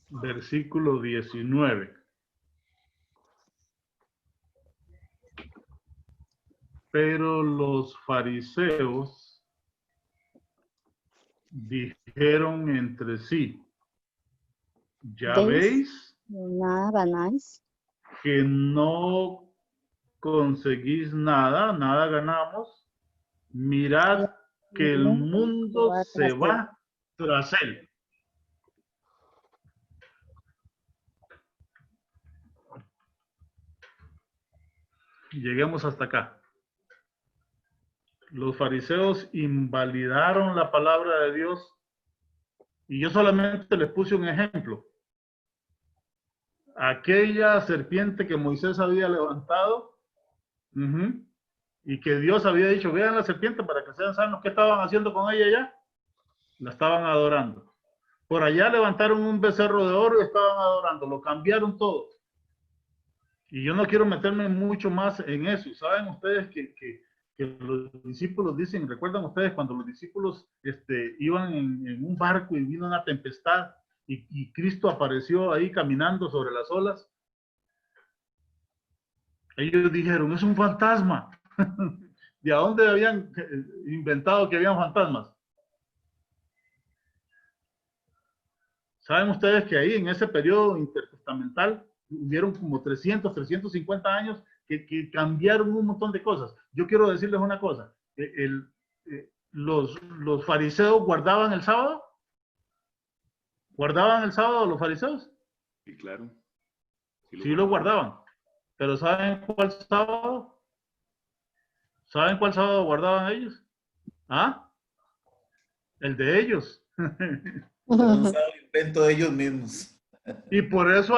Versículo 19. Pero los fariseos dijeron entre sí, ¿ya veis Nada ganáis. que no conseguís nada, nada ganamos? Mirad que el mundo se va tras él. Lleguemos hasta acá. Los fariseos invalidaron la palabra de Dios y yo solamente les puse un ejemplo. Aquella serpiente que Moisés había levantado y que Dios había dicho, vean la serpiente para que sean sanos. ¿Qué estaban haciendo con ella ya? La estaban adorando. Por allá levantaron un becerro de oro y estaban adorando. Lo cambiaron todo. Y yo no quiero meterme mucho más en eso. ¿Saben ustedes que los discípulos dicen, recuerdan ustedes cuando los discípulos iban en un barco y vino una tempestad y Cristo apareció ahí caminando sobre las olas? Ellos dijeron, es un fantasma. ¿De dónde habían inventado que habían fantasmas? ¿Saben ustedes que ahí en ese periodo intertestamental hubieron como 350 años que cambiaron un montón de cosas? Yo quiero decirles una cosa. Los fariseos guardaban el sábado. ¿Guardaban el sábado los fariseos? Sí, claro. Sí lo guardaban. Pero ¿saben cuál sábado? ¿Saben cuál sábado guardaban ellos? ¿Ah? El de ellos. Un sábado invento de ellos mismos. Y por eso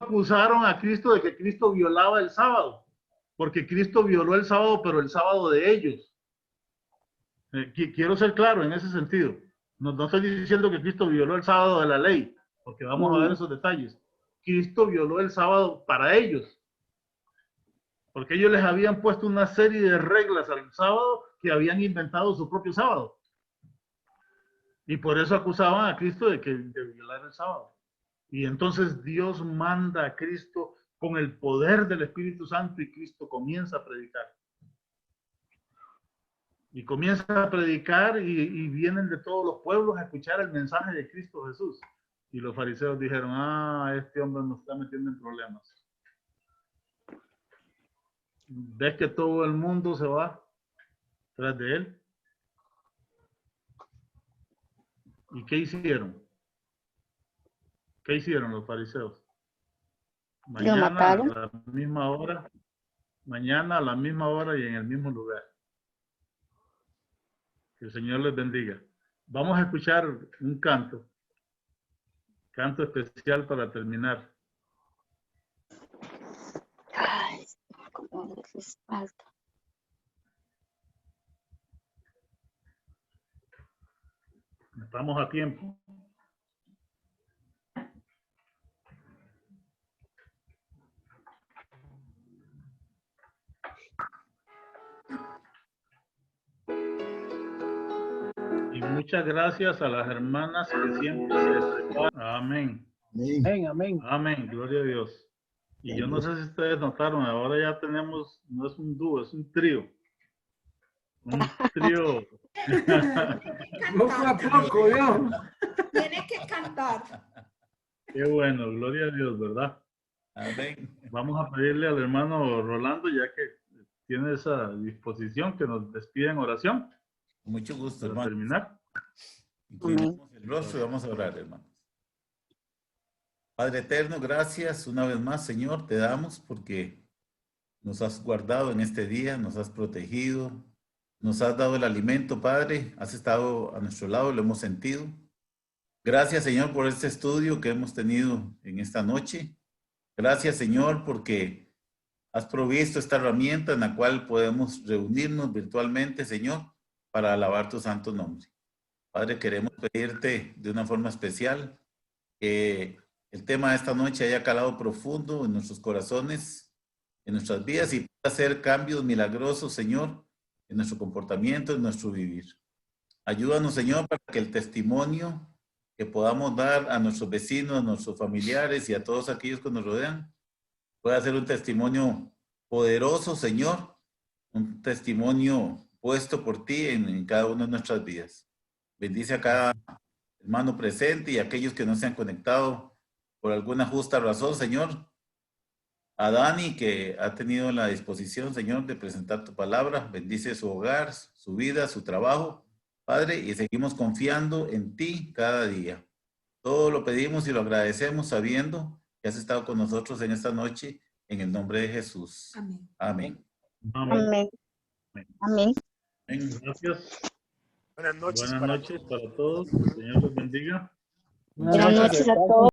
acusaron a Cristo de que Cristo violaba el sábado. Porque Cristo violó el sábado, pero el sábado de ellos. Quiero ser claro en ese sentido. No estoy diciendo que Cristo violó el sábado de la ley, porque vamos a ver esos detalles. Cristo violó el sábado para ellos. Porque ellos les habían puesto una serie de reglas al sábado que habían inventado su propio sábado. Y por eso acusaban a Cristo de violar el sábado. Y entonces Dios manda a Cristo con el poder del Espíritu Santo y Cristo comienza a predicar. Y comienza a predicar y vienen de todos los pueblos a escuchar el mensaje de Cristo Jesús. Y los fariseos dijeron, este hombre nos está metiendo en problemas. ¿Ves que todo el mundo se va tras de él? ¿Y qué hicieron? ¿Qué hicieron los fariseos? Mañana a la misma hora, mañana a la misma hora y en el mismo lugar. Que el Señor les bendiga. Vamos a escuchar un canto especial para terminar. Ay, cómo les falta. Estamos a tiempo. Y muchas gracias a las hermanas que siempre se preparan. Amén. Amén, amén. Amén, gloria a Dios. Y yo no sé si ustedes notaron, ahora ya tenemos, no es un dúo, es un trío. Un trío. Poco a poco, Dios. Tiene que cantar. Qué bueno, gloria a Dios, ¿verdad? Amén. Vamos a pedirle al hermano Rolando, ya que tiene esa disposición, que nos despida en oración. Mucho gusto, Para hermano. terminar. Inclinemos el rostro y vamos a orar, hermanos. Padre eterno, gracias una vez más, Señor, te damos porque nos has guardado en este día, nos has protegido, nos has dado el alimento, Padre, has estado a nuestro lado, lo hemos sentido. Gracias, Señor, por este estudio que hemos tenido en esta noche. Gracias, Señor, porque has provisto esta herramienta en la cual podemos reunirnos virtualmente, Señor, para alabar tu santo nombre. Padre, queremos pedirte de una forma especial que el tema de esta noche haya calado profundo en nuestros corazones, en nuestras vidas y pueda hacer cambios milagrosos, Señor, en nuestro comportamiento, en nuestro vivir. Ayúdanos, Señor, para que el testimonio que podamos dar a nuestros vecinos, a nuestros familiares y a todos aquellos que nos rodean pueda ser un testimonio poderoso, Señor, un testimonio puesto por ti en cada una de nuestras vidas. Bendice a cada hermano presente y a aquellos que no se han conectado por alguna justa razón, Señor. A Dani, que ha tenido la disposición, Señor, de presentar tu palabra. Bendice su hogar, su vida, su trabajo, Padre, y seguimos confiando en ti cada día. Todo lo pedimos y lo agradecemos sabiendo que has estado con nosotros en esta noche, en el nombre de Jesús. Amén. Amén. Amén. Amén. Amén. Gracias. Buenas noches. Buenas noches para todos. Señor los bendiga. Buenas noches a todos.